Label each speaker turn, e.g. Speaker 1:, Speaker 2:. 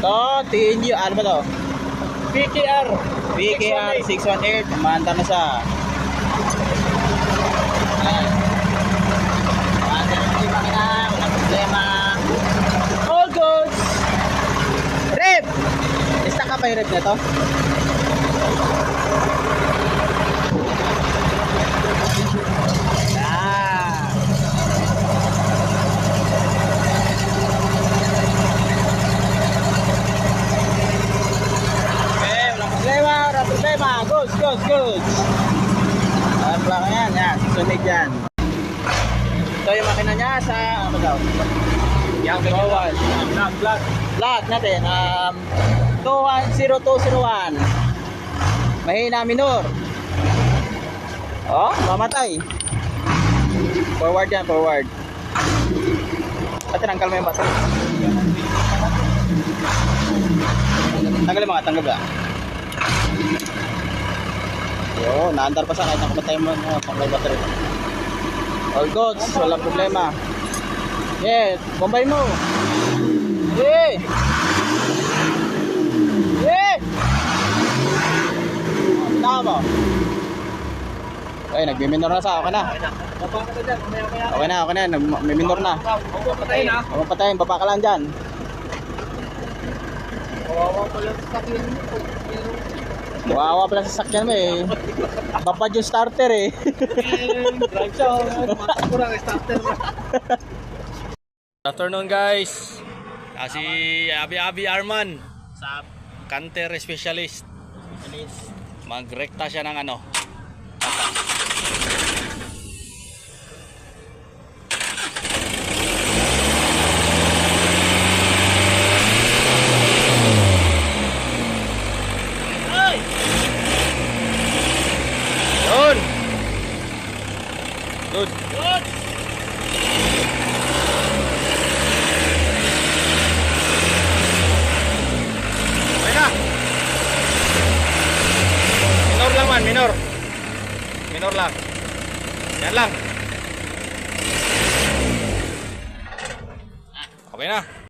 Speaker 1: To, TNU, ano ba to?
Speaker 2: PKR.
Speaker 1: PKR 618. Maanta na siya. Ayan. Maanta na siya makina. Walang problema. All goods. Rep!Ista ka pa yung rep na to? Problema, goods. Alam lang yan, susunod yan. Ito yung makina niya sa, ano daw? Yung Black natin, 20201. Mahina minor. Oh, mamatay. Forward yan, forward. At tinanggal mo yung bato. Tanggal yung mga, tanggal ba? Yo, naandar pa sa kahit nakamatay mo pangkay battery. All goods, walang problema. Yeah, bombay mo. Yeah. Yeah. Tama. Ay, nagmi-minor na sa okay na. Okay na, nagmi-minor na. Huwag patayin, baba ka lang dyan. Kawawa pala sa sakyan mo eh. Bapad yung starter eh.
Speaker 2: Drive siya. Kurang starter na.
Speaker 3: Good afternoon guys. Si Abi Arman sa canter specialist. Magrekta siya ng ano. Good. Okay na. Minor lang man, minor. Minor lang. Yan lang. Okay na.